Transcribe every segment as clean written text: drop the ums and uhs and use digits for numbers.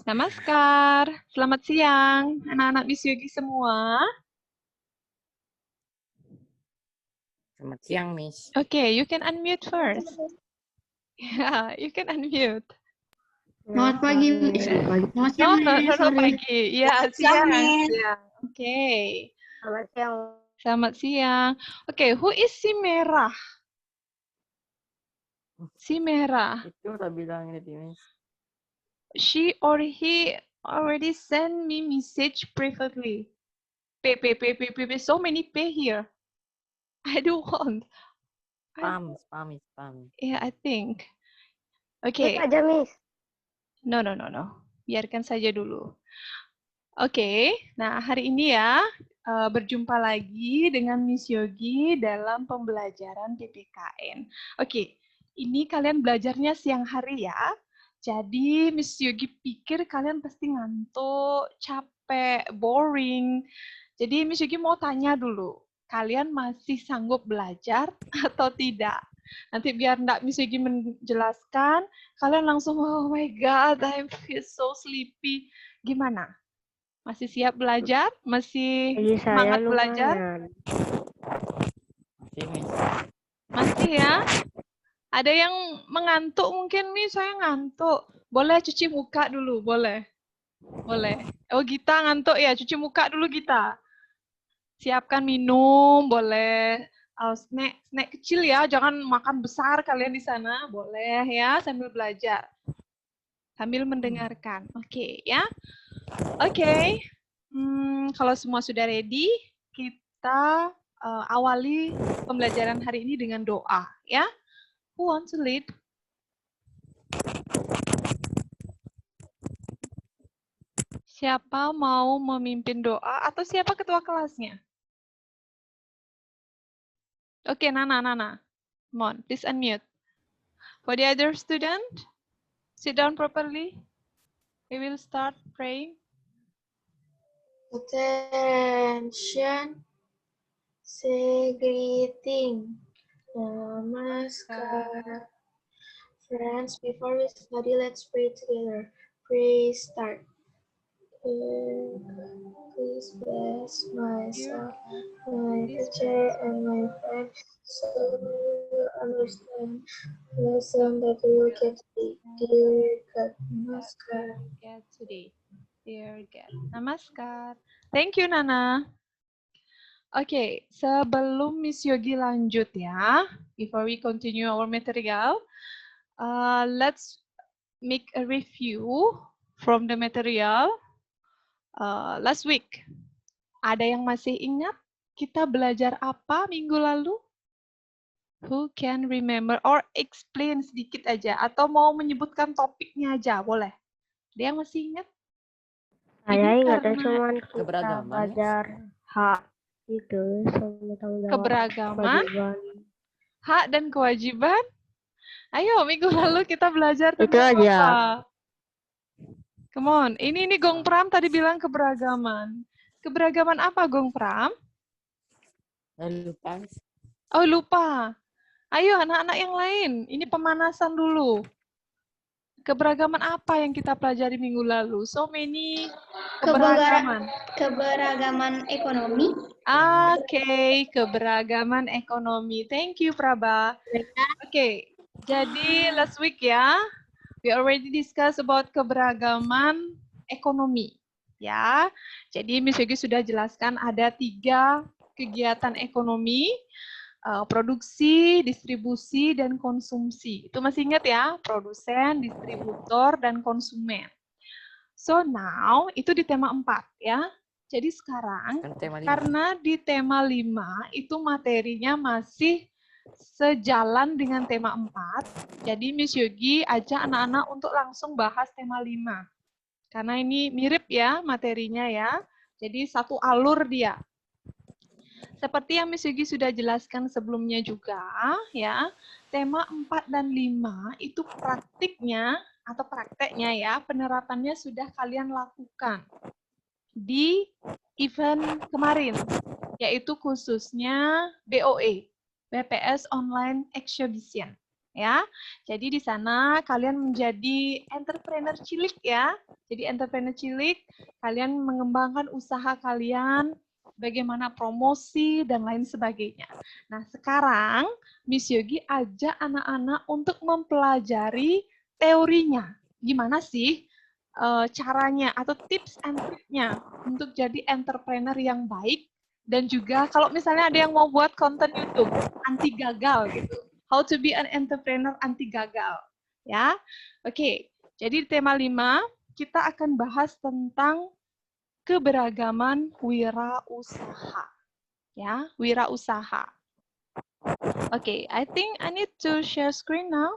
Namaskar, selamat siang anak-anak Miss Yogi semua. Selamat siang, Miss. Okay, you can unmute first. Yeah, you can unmute. Selamat pagi, selamat siang, No, pagi. Ya, siang. Okay. Selamat siang. Selamat siang. Okay, who is si merah? Si merah. Itu udah bilang ini, Miss. She or he already sent me message privately. P, so many P here. I don't want. Spam. Yeah, I think. Okay. Aja, Miss. No. Biarkan saja dulu. Oke, nah hari ini ya berjumpa lagi dengan Miss Yogi dalam pembelajaran PPKN. Oke, ini kalian belajarnya siang hari ya. Jadi Miss Yogi pikir kalian pasti ngantuk, capek, boring. Jadi Miss Yogi mau tanya dulu, kalian masih sanggup belajar atau tidak? Nanti biar enggak Miss Yogi menjelaskan, kalian langsung, oh my God, I feel so sleepy. Gimana? Masih siap belajar? Masih semangat belajar? Masih, Miss. Masih ya? Ada yang mengantuk mungkin nih, saya ngantuk. Boleh cuci muka dulu, boleh. Boleh. Oh, Gita ngantuk ya, cuci muka dulu Gita. Siapkan minum, boleh. Snack kecil ya, jangan makan besar kalian di sana. Boleh ya, sambil belajar. Sambil mendengarkan. Oke, ya. Oke. Kalau semua sudah ready, kita awali pembelajaran hari ini dengan doa, ya. Who wants to lead? Siapa mau memimpin doa atau siapa ketua kelasnya? Oke, Nana. Come on, please unmute. For the other student, sit down properly. We will start praying. Attention, say greeting. Namaskar. Friends, before we study, let's pray together. Pray start. Please bless myself, my teacher, and my friend, so we will understand the lesson that we will get today. Dear God, Namaskar. Get today. Dear God. Namaskar. Thank you, Nana. Oke, sebelum Miss Yogi lanjut ya, before we continue our material, let's make a review from the material last week. Ada yang masih ingat kita belajar apa minggu lalu? Who can remember or explain sedikit aja atau mau menyebutkan topiknya aja, boleh? Ada yang masih ingat? Saya ingat karena cuma kita keberagaman, belajar hak itu sama tanggung jawab. keberagaman, kewajiban. hak dan kewajiban. Ayo, minggu lalu kita belajar Itu tentang aja. apa? Come on, ini Gong Pram tadi bilang keberagaman. Keberagaman apa Gong Pram? Lupa. Oh, lupa. Ayo anak-anak yang lain, ini pemanasan dulu. Keberagaman apa yang kita pelajari minggu lalu? So many keberagaman. Keberagaman ekonomi. Oke, keberagaman ekonomi. Thank you, Praba. Oke, jadi last week ya, we already discuss about keberagaman ekonomi. Ya, jadi Miss Yogi sudah jelaskan ada 3 kegiatan ekonomi, produksi, distribusi, dan konsumsi. Itu masih ingat ya, produsen, distributor, dan konsumen. So now, itu di tema 4 ya. Jadi sekarang, karena di tema 5 itu materinya masih sejalan dengan tema 4, jadi Miss Yogi ajak anak-anak untuk langsung bahas tema 5. Karena ini mirip ya materinya ya, jadi satu alur dia. Seperti yang Miss Yogi sudah jelaskan sebelumnya juga, ya, tema 4 dan 5 itu praktiknya atau prakteknya ya, penerapannya sudah kalian lakukan di event kemarin, yaitu khususnya BOE, BPS Online Exhibition. ya. Jadi di sana kalian menjadi entrepreneur cilik ya. Jadi entrepreneur cilik, kalian mengembangkan usaha kalian, bagaimana promosi dan lain sebagainya. Nah, sekarang Miss Yogi ajak anak-anak untuk mempelajari teorinya. Gimana sih caranya atau tips and triknya untuk jadi entrepreneur yang baik, dan juga kalau misalnya ada yang mau buat konten YouTube anti gagal gitu. How to be an entrepreneur anti gagal. Ya. Oke. Jadi tema 5 kita akan bahas tentang keberagaman wirausaha. Ya, wirausaha. Oke, I think I need to share screen now.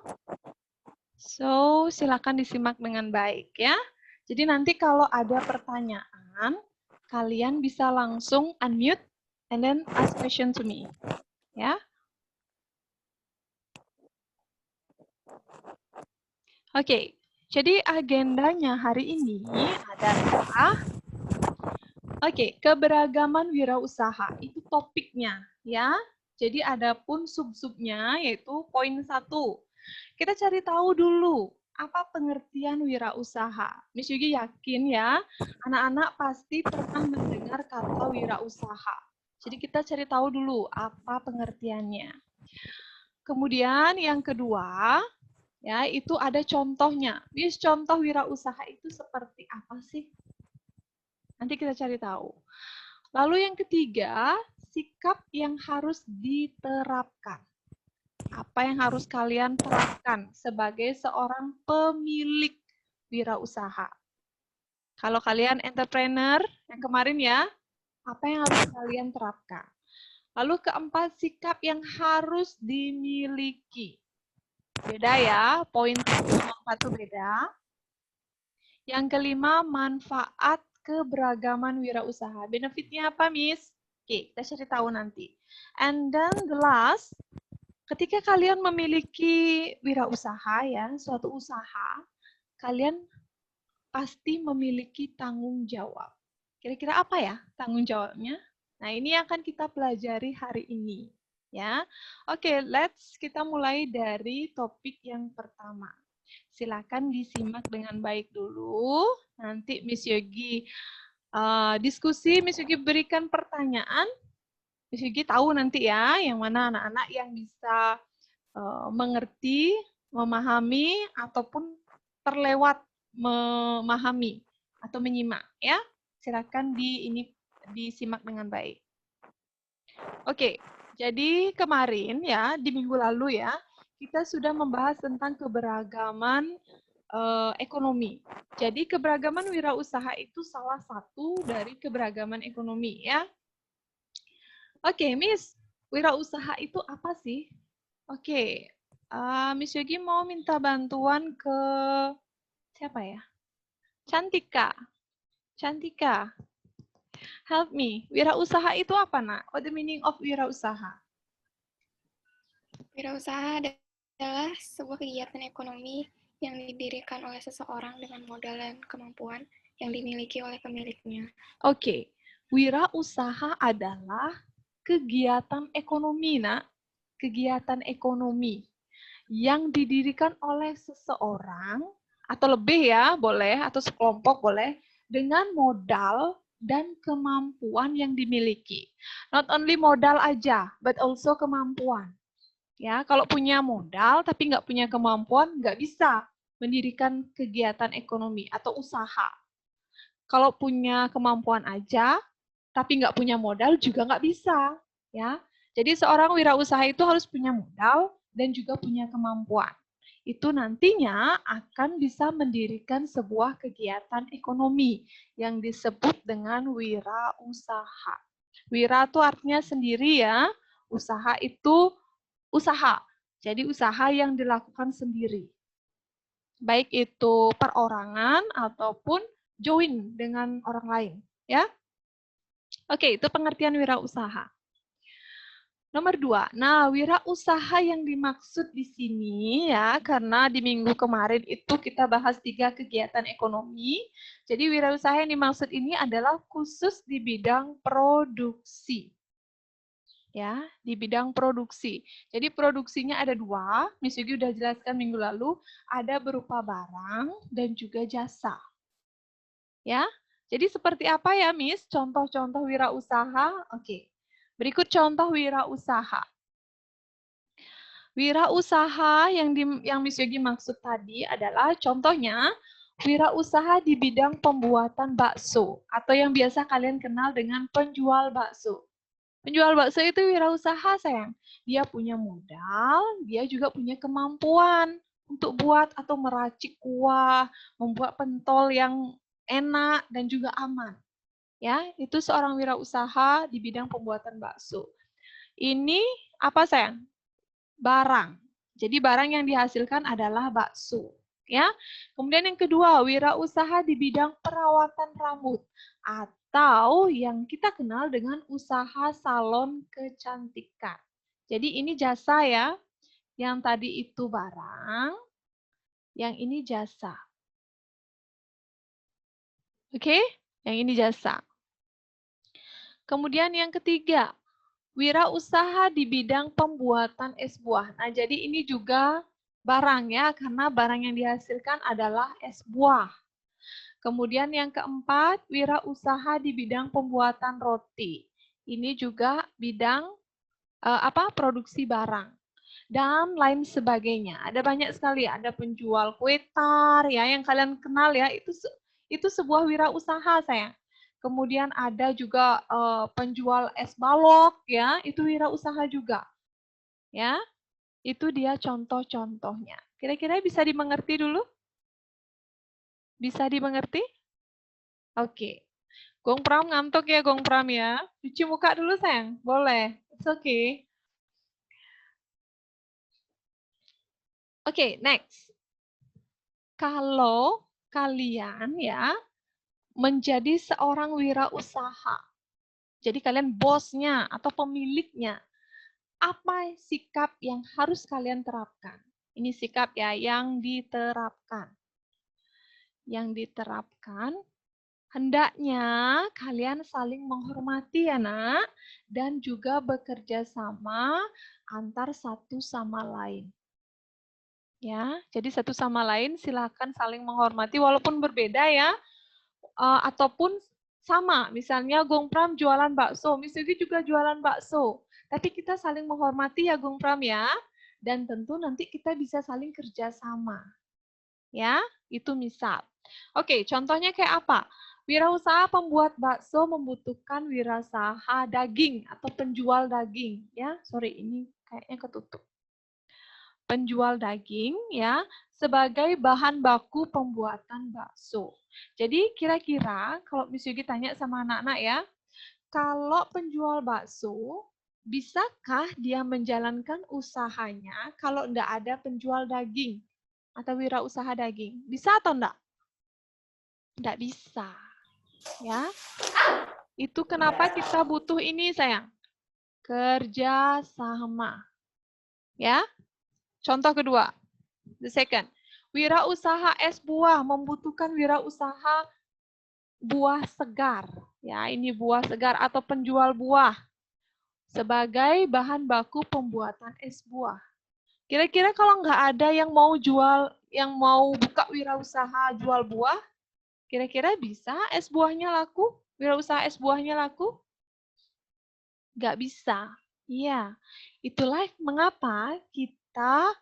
So, silakan disimak dengan baik ya. Jadi nanti kalau ada pertanyaan, kalian bisa langsung unmute and then ask question to me. Ya. Oke, jadi agendanya hari ini adalah keberagaman wirausaha. Itu topiknya ya. Jadi ada pun sub-subnya yaitu poin 1. Kita cari tahu dulu apa pengertian wirausaha. Miss Yugi yakin ya, anak-anak pasti pernah mendengar kata wirausaha. Jadi kita cari tahu dulu apa pengertiannya. Kemudian yang kedua, ya, itu ada contohnya. Miss, contoh wirausaha itu seperti apa sih? Nanti kita cari tahu. Lalu yang ketiga, sikap yang harus diterapkan. Apa yang harus kalian terapkan sebagai seorang pemilik wirausaha? Kalau kalian entrepreneur yang kemarin ya, apa yang harus kalian terapkan? Lalu keempat, sikap yang harus dimiliki. Beda ya, poin 1 sama 4 itu beda. Yang kelima, manfaat keberagaman wirausaha. Benefitnya apa, Miss? Oke, kita cari tahu nanti. And then the last, ketika kalian memiliki wirausaha ya, suatu usaha, kalian pasti memiliki tanggung jawab. Kira-kira apa ya tanggung jawabnya? Nah, ini akan kita pelajari hari ini. Ya, oke, kita mulai dari topik yang pertama. Silakan disimak dengan baik dulu. Nanti Miss Yogi diskusi, Miss Yogi berikan pertanyaan. Miss Yogi tahu nanti ya, yang mana anak-anak yang bisa mengerti, memahami, ataupun terlewat memahami atau menyimak. Ya, silakan disimak dengan baik. Oke, jadi kemarin ya, di minggu lalu ya, kita sudah membahas tentang keberagaman ekonomi. Jadi keberagaman wirausaha itu salah satu dari keberagaman ekonomi ya. Oke, Miss, wirausaha itu apa sih? Oke, Miss Yogi mau minta bantuan ke siapa ya? Cantika. Cantika. Help me. Wirausaha itu apa, Nak? What the meaning of wirausaha? Wirausaha adalah sebuah kegiatan ekonomi yang didirikan oleh seseorang dengan modal dan kemampuan yang dimiliki oleh pemiliknya. Oke, wirausaha adalah kegiatan ekonomi, Nak. Kegiatan ekonomi yang didirikan oleh seseorang atau lebih ya, boleh, atau sekelompok boleh, dengan modal dan kemampuan yang dimiliki. Not only modal aja, but also kemampuan. Ya, kalau punya modal tapi nggak punya kemampuan, nggak bisa mendirikan kegiatan ekonomi atau usaha. Kalau punya kemampuan aja, tapi nggak punya modal juga nggak bisa. Ya, jadi seorang wirausaha itu harus punya modal dan juga punya kemampuan. Itu nantinya akan bisa mendirikan sebuah kegiatan ekonomi yang disebut dengan wirausaha. Wira itu artinya sendiri ya, usaha itu usaha. Jadi usaha yang dilakukan sendiri. Baik itu perorangan ataupun join dengan orang lain, ya. Oke, itu pengertian wirausaha. Nomor 2, nah wirausaha yang dimaksud di sini ya, karena di minggu kemarin itu kita bahas 3 kegiatan ekonomi. Jadi wirausaha yang dimaksud ini adalah khusus di bidang produksi. Ya, di bidang produksi. Jadi produksinya ada dua, Miss Yugi udah jelaskan minggu lalu, ada berupa barang dan juga jasa. Ya, jadi seperti apa ya, Miss? Contoh-contoh wirausaha. Oke, berikut contoh wirausaha. Wirausaha yang Miss Yogi maksud tadi adalah contohnya wirausaha di bidang pembuatan bakso atau yang biasa kalian kenal dengan penjual bakso. Penjual bakso itu wirausaha, sayang. Dia punya modal, dia juga punya kemampuan untuk buat atau meracik kuah, membuat pentol yang enak dan juga aman. Ya, itu seorang wirausaha di bidang pembuatan bakso. Ini apa, sayang? Barang. Jadi barang yang dihasilkan adalah bakso. Ya. Kemudian yang kedua, wirausaha di bidang perawatan rambut atau yang kita kenal dengan usaha salon kecantikan. Jadi ini jasa ya. Yang tadi itu barang, yang ini jasa. Oke? Yang ini jasa. Kemudian yang ketiga, wirausaha di bidang pembuatan es buah. Nah, jadi ini juga barang ya, karena barang yang dihasilkan adalah es buah. Kemudian yang keempat, wirausaha di bidang pembuatan roti. Ini juga bidang produksi barang dan lain sebagainya. Ada banyak sekali, ada penjual kue tar ya yang kalian kenal ya, itu sebuah wirausaha, sayang. Kemudian ada juga penjual es balok ya, itu wirausaha juga. Ya. Itu dia contoh-contohnya. Kira-kira bisa dimengerti dulu? Bisa dimengerti? Oke. Gong Pram ngantuk ya, Gong Pram ya. Cuci muka dulu, sayang. Boleh. It's okay. Oke, next. Kalau kalian ya menjadi seorang wirausaha, jadi kalian bosnya atau pemiliknya, apa sikap yang harus kalian terapkan? Ini sikap ya yang diterapkan. Yang diterapkan, hendaknya kalian saling menghormati ya nak, dan juga bekerja sama antar satu sama lain. Ya, jadi satu sama lain silakan saling menghormati walaupun berbeda ya, ataupun sama. Misalnya Gong Pram jualan bakso, Miss Yugi juga jualan bakso. Tapi kita saling menghormati ya Gong Pram ya, dan tentu nanti kita bisa saling kerja sama. Ya, itu misal. Oke, contohnya kayak apa? Wirausaha pembuat bakso membutuhkan wirausaha daging atau penjual daging. Ya, sorry ini kayaknya ketutup. Penjual daging ya sebagai bahan baku pembuatan bakso. Jadi kira-kira kalau Miss Yugi tanya sama anak-anak ya, kalau penjual bakso, bisakah dia menjalankan usahanya kalau enggak ada penjual daging atau wirausaha daging? Bisa atau enggak? Enggak bisa. Ya. Itu kenapa kita butuh ini, sayang. Kerja sama. Ya. Contoh kedua. The second. Wirausaha es buah membutuhkan wirausaha buah segar. Ya, ini buah segar atau penjual buah sebagai bahan baku pembuatan es buah. Kira-kira kalau nggak ada yang mau buka wirausaha jual buah, kira-kira bisa es buahnya laku? Wirausaha es buahnya laku? Nggak bisa. Iya, itulah mengapa kita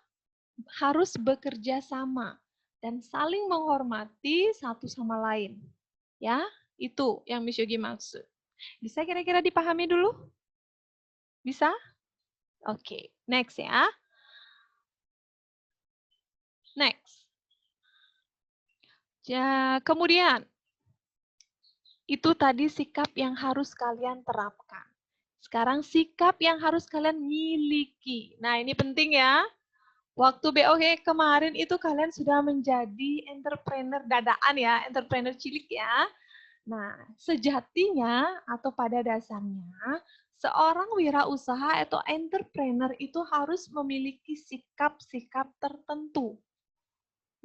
harus bekerja sama dan saling menghormati satu sama lain. Ya, itu yang Miss Yogi maksud. Bisa kira-kira dipahami dulu? Bisa? Oke, next ya. Next. Ya, kemudian, itu tadi sikap yang harus kalian terapkan. Sekarang sikap yang harus kalian miliki. Nah, ini penting ya. Waktu BOG kemarin itu kalian sudah menjadi entrepreneur dadaan ya, entrepreneur cilik ya. Nah, sejatinya atau pada dasarnya, seorang wirausaha atau entrepreneur itu harus memiliki sikap-sikap tertentu.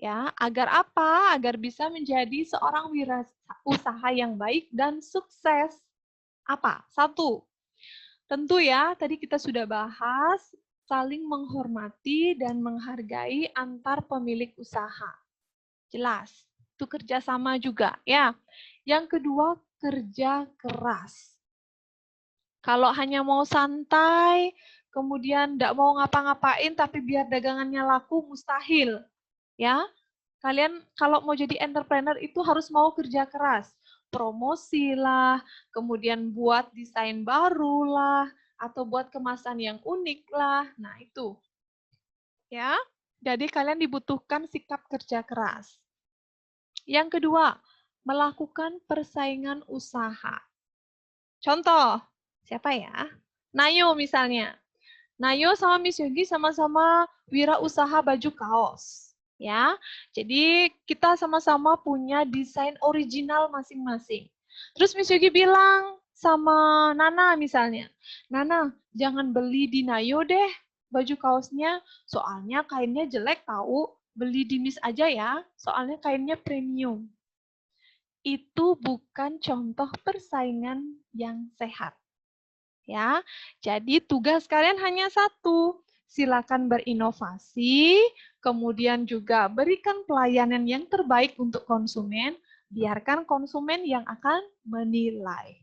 Ya, agar apa? Agar bisa menjadi seorang wirausaha yang baik dan sukses. Apa? Satu, Tentu ya, tadi kita sudah bahas saling menghormati dan menghargai antar pemilik usaha. Jelas, itu kerjasama juga ya. Yang kedua, kerja keras. Kalau hanya mau santai, kemudian tidak mau ngapa-ngapain, tapi biar dagangannya laku, mustahil. Ya, kalian kalau mau jadi entrepreneur itu harus mau kerja keras. Promosi lah, kemudian buat desain baru lah, atau buat kemasan yang unik lah. Nah, itu. Ya, jadi kalian dibutuhkan sikap kerja keras. Yang kedua, melakukan persaingan usaha. Contoh, siapa ya? Nayo misalnya. Nayo sama Miss Yogi sama-sama wirausaha baju kaos. Ya, jadi kita sama-sama punya desain original masing-masing. Terus Miss Yogi bilang sama Nana misalnya, Nana jangan beli di Nayo deh baju kaosnya, soalnya kainnya jelek tahu. Beli di Miss aja ya, soalnya kainnya premium. Itu bukan contoh persaingan yang sehat. Ya, jadi tugas kalian hanya satu. Silakan berinovasi, kemudian juga berikan pelayanan yang terbaik untuk konsumen, biarkan konsumen yang akan menilai.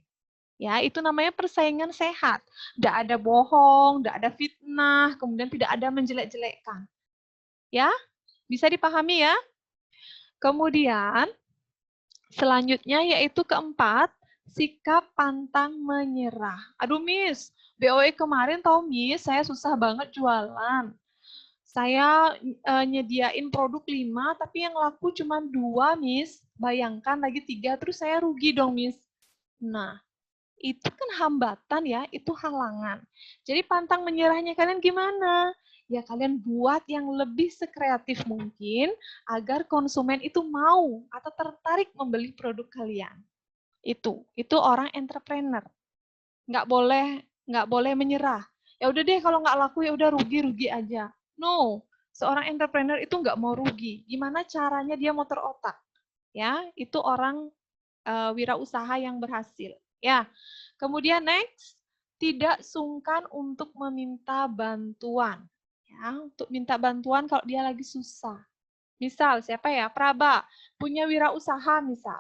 Ya, itu namanya persaingan sehat. Tidak ada bohong, tidak ada fitnah, kemudian tidak ada menjelek-jelekkan. Ya, bisa dipahami ya? Kemudian, selanjutnya yaitu keempat, sikap pantang menyerah. Aduh Miss, BOE kemarin tahu Miss, saya susah banget jualan. Saya nyediain produk 5, tapi yang laku cuma 2 Miss. Bayangkan lagi 3, terus saya rugi dong Miss. Nah, itu kan hambatan ya, itu halangan. Jadi pantang menyerahnya kalian gimana? Ya kalian buat yang lebih sekreatif mungkin agar konsumen itu mau atau tertarik membeli produk kalian. Itu orang entrepreneur. Nggak boleh menyerah. Ya udah deh kalau nggak laku ya udah rugi aja. No, seorang entrepreneur itu nggak mau rugi. Gimana caranya dia muter otak? Ya, itu orang wirausaha yang berhasil. Ya, kemudian next, tidak sungkan untuk meminta bantuan. Ya, untuk minta bantuan kalau dia lagi susah. Misal siapa ya? Praba punya wirausaha misal.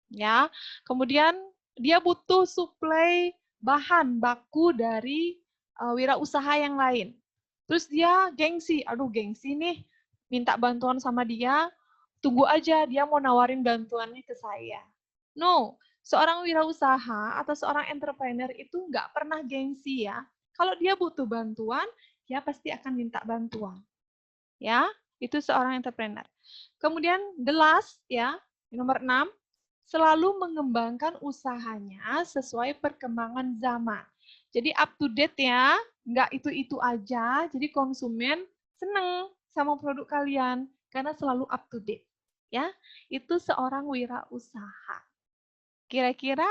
Ya, kemudian dia butuh suplai bahan baku dari wirausaha yang lain. Terus dia gengsi, aduh gengsi nih, minta bantuan sama dia, tunggu aja dia mau nawarin bantuannya ke saya. No, seorang wirausaha atau seorang entrepreneur itu nggak pernah gengsi ya. Kalau dia butuh bantuan, dia pasti akan minta bantuan. Ya, itu seorang entrepreneur. Kemudian the last ya, nomor 6, selalu mengembangkan usahanya sesuai perkembangan zaman. Jadi up to date ya, nggak itu-itu aja. Jadi konsumen seneng sama produk kalian karena selalu up to date. Ya, itu seorang wirausaha. Kira-kira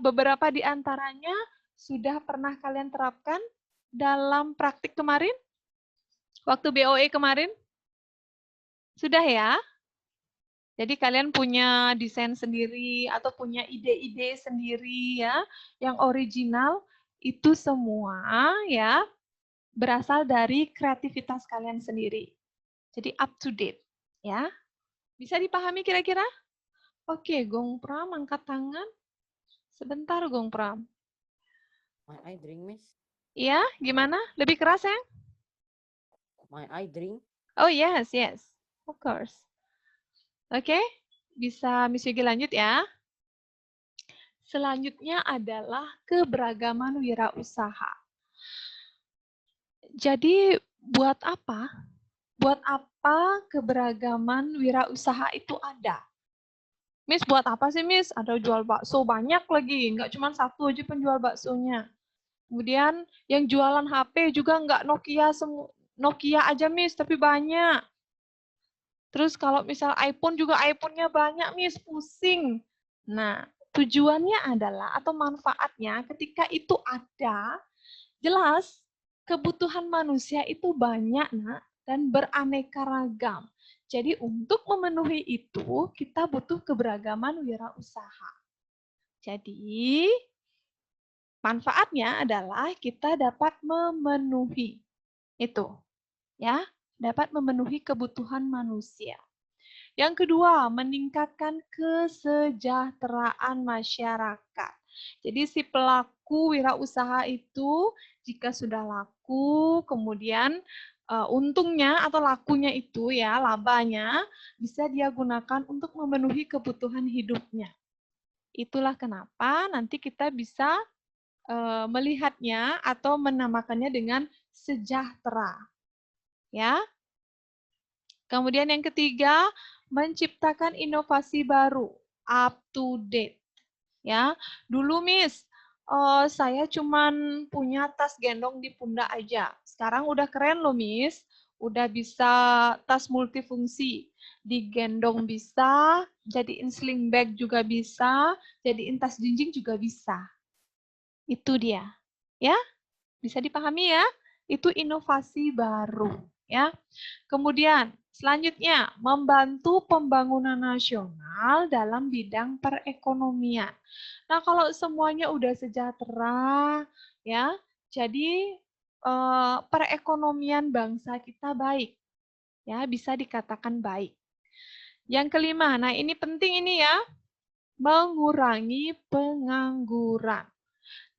beberapa di antaranya sudah pernah kalian terapkan dalam praktik kemarin? Waktu BOE kemarin? Sudah ya? Jadi kalian punya desain sendiri atau punya ide-ide sendiri ya, yang original itu semua ya berasal dari kreativitas kalian sendiri. Jadi up to date ya. Bisa dipahami kira-kira? Oke, Gong Pram angkat tangan. Sebentar Gong Pram. My eye drink, Miss. Iya, gimana? Lebih keras ya? My eye drink. Oh yes, of course. Oke, bisa Miss Yogi lanjut ya. Selanjutnya adalah keberagaman wirausaha. Jadi buat apa? Buat apa keberagaman wirausaha itu ada? Miss, buat apa sih Miss? Ada jual bakso banyak lagi, nggak cuma satu aja penjual baksonya. Kemudian yang jualan HP juga nggak Nokia aja Miss, tapi banyak. Terus kalau misal iPhone juga iPhone-nya banyak Miss, pusing. Nah, tujuannya adalah atau manfaatnya ketika itu ada, jelas kebutuhan manusia itu banyak nak dan beraneka ragam. Jadi untuk memenuhi itu kita butuh keberagaman wirausaha. Jadi Manfaatnya adalah kita dapat memenuhi itu, ya, dapat memenuhi kebutuhan manusia. Yang kedua, meningkatkan kesejahteraan masyarakat. Jadi si pelaku wirausaha itu jika sudah laku, kemudian untungnya atau lakunya itu ya, labanya bisa dia gunakan untuk memenuhi kebutuhan hidupnya. Itulah kenapa nanti kita bisa melihatnya atau menamakannya dengan sejahtera. Ya. Kemudian yang ketiga, menciptakan inovasi baru, up to date. Ya, dulu Miss, saya cuman punya tas gendong di pundak aja. Sekarang udah keren loh Miss, udah bisa tas multifungsi. Digendong bisa, jadiin sling bag juga bisa, jadiin tas jinjing juga bisa. Itu dia. Ya, bisa dipahami ya? Itu inovasi baru, ya. Kemudian, selanjutnya membantu pembangunan nasional dalam bidang perekonomian. Nah, kalau semuanya udah sejahtera, ya, jadi perekonomian bangsa kita baik. Ya, bisa dikatakan baik. Yang kelima, nah ini penting ini ya, mengurangi pengangguran.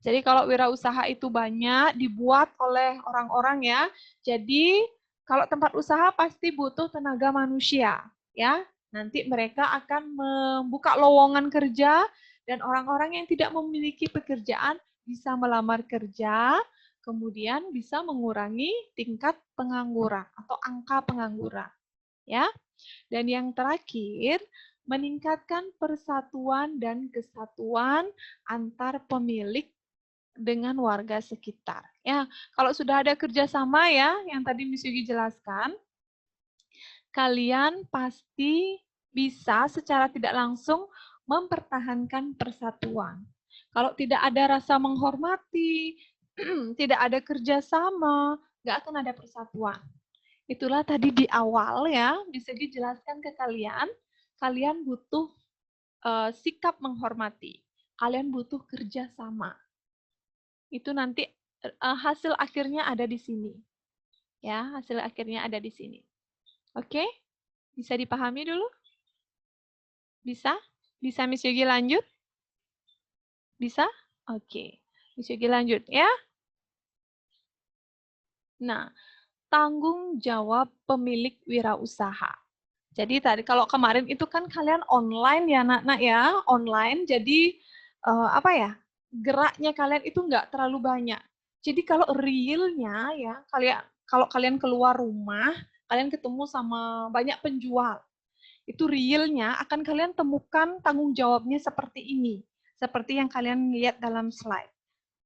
Jadi kalau wirausaha itu banyak dibuat oleh orang-orang ya. Jadi kalau tempat usaha pasti butuh tenaga manusia ya. Nanti mereka akan membuka lowongan kerja dan orang-orang yang tidak memiliki pekerjaan bisa melamar kerja, kemudian bisa mengurangi tingkat pengangguran atau angka pengangguran ya. Dan yang terakhir, meningkatkan persatuan dan kesatuan antar pemilik dengan warga sekitar. Ya, kalau sudah ada kerjasama ya, yang tadi Miss Yugi jelaskan, kalian pasti bisa secara tidak langsung mempertahankan persatuan. Kalau tidak ada rasa menghormati, tidak ada kerjasama, nggak akan ada persatuan. Itulah tadi di awal ya, bisa dijelaskan ke kalian, kalian butuh sikap menghormati, kalian butuh kerjasama. Itu nanti hasil akhirnya ada di sini. Ya, hasil akhirnya ada di sini. Oke? Bisa dipahami dulu? Bisa? Bisa Miss Yogi lanjut? Bisa? Oke. Miss Yogi lanjut ya. Nah, tanggung jawab pemilik wirausaha. Jadi tadi kalau kemarin itu kan kalian online ya nak-nak ya, online. Jadi apa ya? Geraknya kalian itu nggak terlalu banyak. Jadi kalau realnya ya, kalau kalian keluar rumah, kalian ketemu sama banyak penjual. Itu realnya akan kalian temukan tanggung jawabnya seperti ini. Seperti yang kalian lihat dalam slide.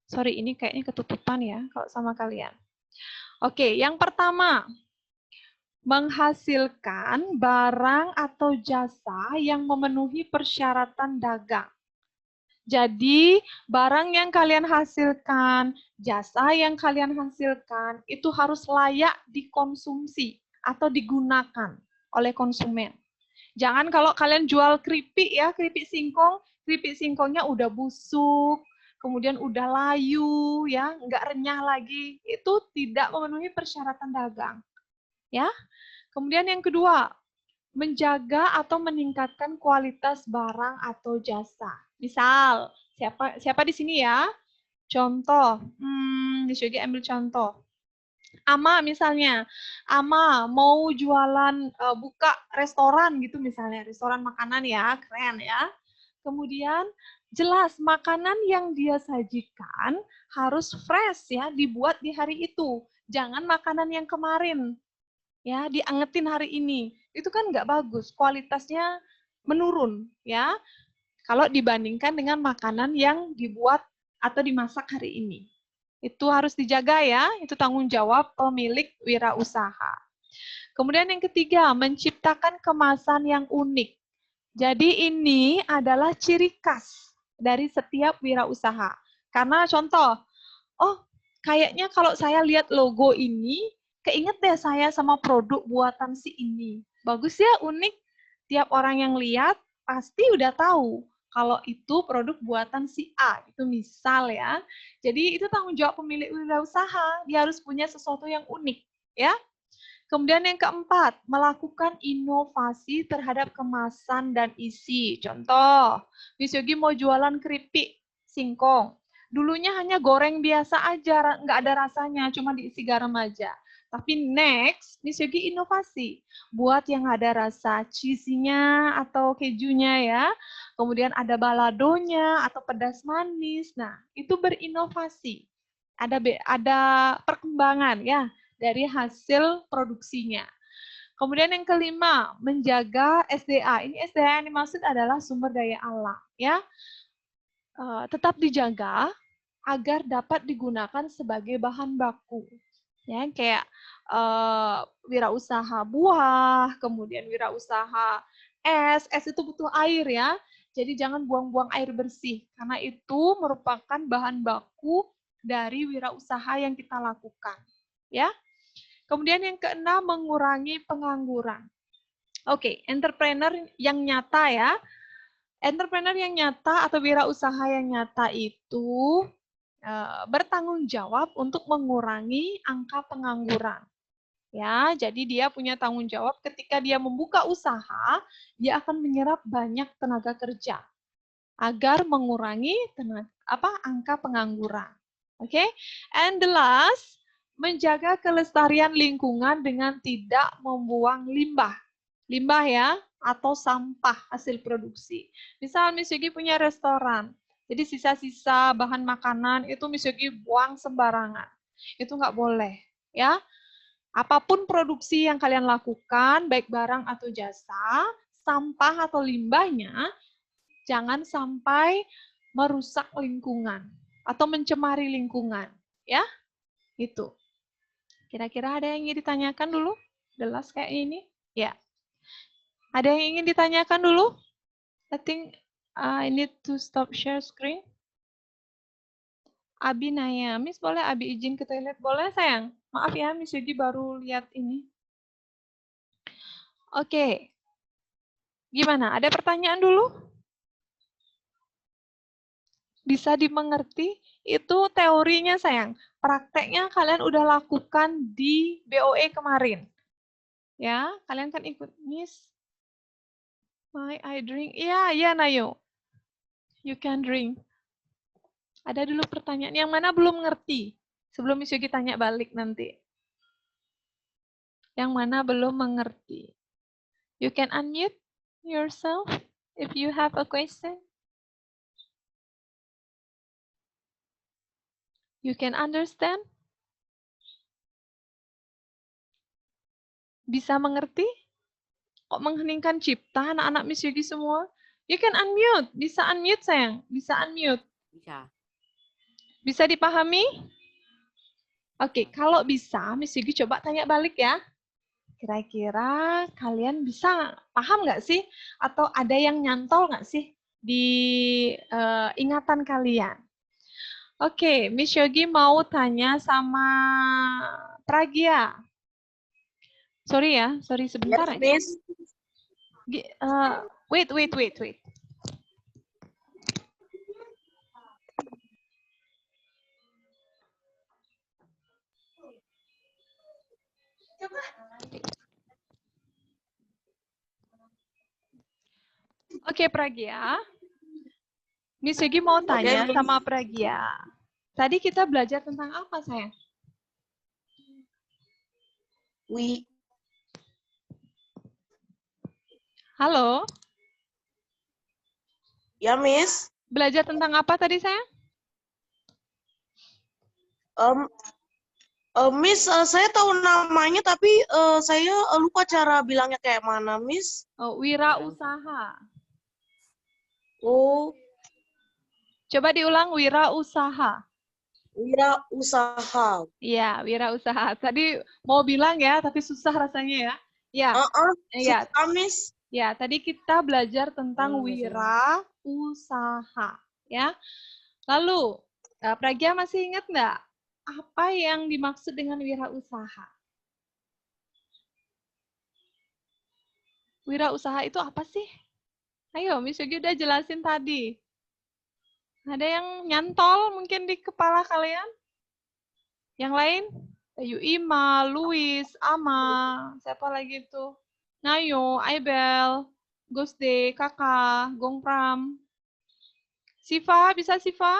Sorry, ini kayaknya ketutupan ya kalau sama kalian. Oke, yang pertama, menghasilkan barang atau jasa yang memenuhi persyaratan dagang. Jadi, barang yang kalian hasilkan, jasa yang kalian hasilkan, itu harus layak dikonsumsi atau digunakan oleh konsumen. Jangan kalau kalian jual keripik ya, keripik singkongnya udah busuk, kemudian udah layu, ya, nggak renyah lagi. Itu tidak memenuhi persyaratan dagang. Ya. Kemudian yang kedua, menjaga atau meningkatkan kualitas barang atau jasa. Misal, siapa di sini ya? Contoh, Miss Yogi ambil contoh. Ama misalnya, Ama mau jualan, buka restoran gitu misalnya, restoran makanan ya, keren ya. Kemudian jelas makanan yang dia sajikan harus fresh ya, dibuat di hari itu. Jangan makanan yang kemarin, ya diangetin hari ini. Itu kan nggak bagus, kualitasnya menurun ya. Kalau dibandingkan dengan makanan yang dibuat atau dimasak hari ini. Itu harus dijaga ya, itu tanggung jawab pemilik wirausaha. Kemudian yang ketiga, menciptakan kemasan yang unik. Jadi ini adalah ciri khas dari setiap wirausaha. Karena contoh, oh kayaknya kalau saya lihat logo ini, keinget deh saya sama produk buatan si ini. Bagus ya, unik. Tiap orang yang lihat pasti udah tahu kalau itu produk buatan si A, itu misal ya. Jadi itu tanggung jawab pemilik wirausaha, dia harus punya sesuatu yang unik, ya. Kemudian yang keempat, melakukan inovasi terhadap kemasan dan isi. Contoh, Miss Yogi mau jualan keripik singkong. Dulunya hanya goreng biasa aja, nggak ada rasanya, cuma diisi garam aja. Tapi next, Miss Yogi inovasi. Buat yang ada rasa cheesy-nya atau kejunya ya. Kemudian ada baladonya atau pedas manis. Nah, itu berinovasi. Ada perkembangan ya dari hasil produksinya. Kemudian yang kelima, menjaga SDA. Ini SDA yang dimaksud adalah sumber daya alam, ya. Tetap dijaga agar dapat digunakan sebagai bahan baku. Ya, kayak wirausaha buah, kemudian wirausaha es itu butuh air ya. Jadi jangan buang-buang air bersih karena itu merupakan bahan baku dari wirausaha yang kita lakukan, ya. Kemudian yang keenam, mengurangi pengangguran. Oke, entrepreneur yang nyata ya. Entrepreneur yang nyata atau wirausaha yang nyata itu bertanggung jawab untuk mengurangi angka pengangguran. Ya, jadi dia punya tanggung jawab ketika dia membuka usaha, dia akan menyerap banyak tenaga kerja agar mengurangi angka pengangguran. Oke, and the last, menjaga kelestarian lingkungan dengan tidak membuang limbah. Limbah ya, atau sampah hasil produksi. Misal Miss Yogi punya restoran, jadi sisa-sisa bahan makanan itu Miss Yogi buang sembarangan. Itu nggak boleh, ya. Apapun produksi yang kalian lakukan, baik barang atau jasa, sampah atau limbahnya, jangan sampai merusak lingkungan atau mencemari lingkungan, ya. Itu. Kira-kira ada yang ingin ditanyakan dulu? Jelas kayak ini? Ya. Ada yang ingin ditanyakan dulu? I think I need to stop share screen. Abi nanya, Miss boleh Abi izin ke toilet? Boleh sayang? Maaf ya, Miss Yogi baru lihat ini. Oke. Gimana? Ada pertanyaan dulu? Bisa dimengerti? Itu teorinya sayang. Prakteknya kalian udah lakukan di BOE kemarin. Ya, kalian kan ikut Miss. I drink. Iya, Nayo. You can drink. Ada dulu pertanyaan yang mana belum ngerti? Sebelum Miss Yogi tanya balik nanti. Yang mana belum mengerti? You can unmute yourself if you have a question. You can understand? Bisa mengerti? Kok mengheningkan cipta anak-anak Miss Yogi semua? You can unmute. Bisa unmute sayang? Bisa unmute. Bisa. Bisa dipahami? Oke, kalau bisa Miss Yogi coba tanya balik ya. Kira-kira kalian bisa paham nggak sih? Atau ada yang nyantol nggak sih di ingatan kalian? Oke, Miss Yogi mau tanya sama Pragya. Sorry ya, sebentar Yes, ya. Miss. Wait. Oke, Pragya. Miss Yogi mau tanya sama Pragya. Tadi kita belajar tentang apa, sayang? Halo? Ya, Miss. Belajar tentang apa tadi, sayang? Miss, saya tahu namanya, tapi saya lupa cara bilangnya kayak mana, Miss. Oh, wirausaha. Oh, Coba diulang, wirausaha. wirausaha. Iya, wirausaha. Tadi mau bilang ya, tapi susah rasanya ya. Ya, ya, Susah, Miss. ya. Tadi kita belajar tentang wirausaha, ya. Lalu, Pragya masih ingat nggak apa yang dimaksud dengan wirausaha? Wirausaha itu apa sih? Ayo, Miss Yogi udah jelasin tadi. Ada yang nyantol mungkin di kepala kalian? Yang lain? Ayu Ima, Luis, Ama, siapa lagi tuh? Nayo, Aibel, Gusde, Kakak, Gongpram. Siva, bisa Siva?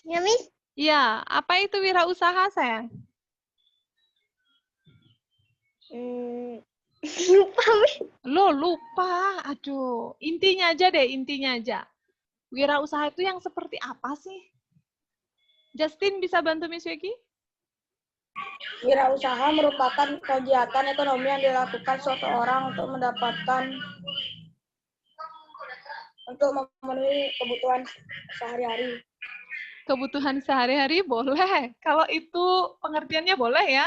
Ya, Miss. Iya, apa itu wirausaha, sayang? Lupa, Miss. Lo lupa, aduh. Intinya aja deh, intinya aja. Wirausaha itu yang seperti apa sih? Justin bisa bantu Miss Yogi? Wirausaha merupakan kegiatan ekonomi yang dilakukan seseorang untuk memenuhi kebutuhan sehari-hari. Kebutuhan sehari-hari boleh. Kalau itu pengertiannya boleh ya.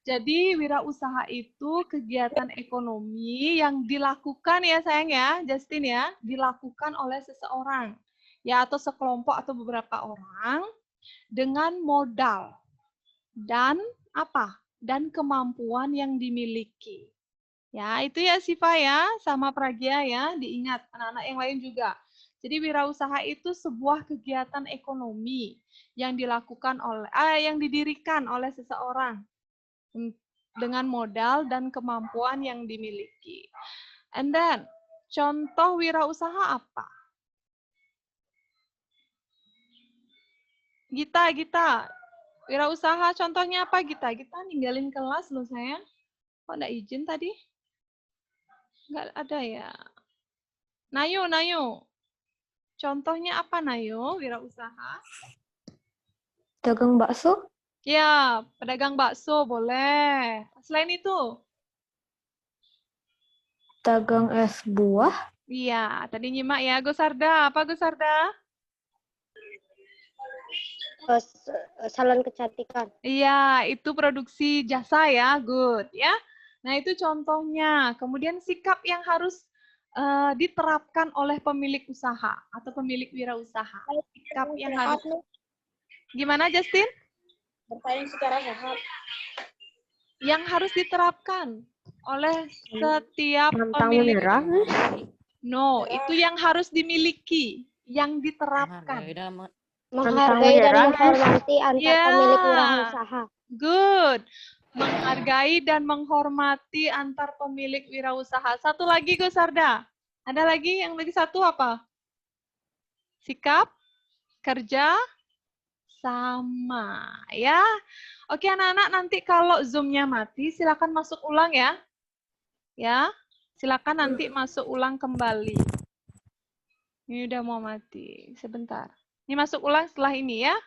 Jadi wirausaha itu kegiatan ekonomi yang dilakukan ya sayang ya, Justin ya, dilakukan oleh seseorang ya atau sekelompok atau beberapa orang dengan modal dan apa? Dan kemampuan yang dimiliki. Ya, itu ya Siva ya, sama Pragya ya, diingat anak-anak yang lain juga. Jadi wirausaha itu sebuah kegiatan ekonomi yang dilakukan oleh yang didirikan oleh seseorang dengan modal dan kemampuan yang dimiliki. And then, contoh wirausaha apa? Gita, wirausaha contohnya apa Gita? Gita ninggalin kelas loh sayang. Kok enggak izin tadi? Enggak ada ya. Nayo. Contohnya apa Nayo, wirausaha? Dagang bakso? Ya, pedagang bakso boleh. Selain itu? Dagang es buah? Iya, tadi nyimak ya. Gusarda, apa Gusarda? Salon kecantikan. Iya, itu produksi jasa ya, good ya. Nah, itu contohnya. Kemudian sikap yang harus diterapkan oleh pemilik usaha atau pemilik wirausaha. Sikap yang harus... Gimana, Justin? Bersaing secara sehat. Yang harus diterapkan oleh setiap pemilik. No, itu yang harus dimiliki, yang diterapkan. Menghargai dan menghormati antar pemilik wirausaha. Good. Menghargai dan menghormati antar pemilik wirausaha. Satu lagi, Gusarda. Ada lagi? Yang lagi satu apa? Sikap, kerja, sama. Ya. Oke, anak-anak, nanti kalau Zoom-nya mati, silakan masuk ulang ya. Ya. Silakan nanti masuk ulang kembali. Ini udah mau mati. Sebentar. Ini masuk ulang setelah ini ya.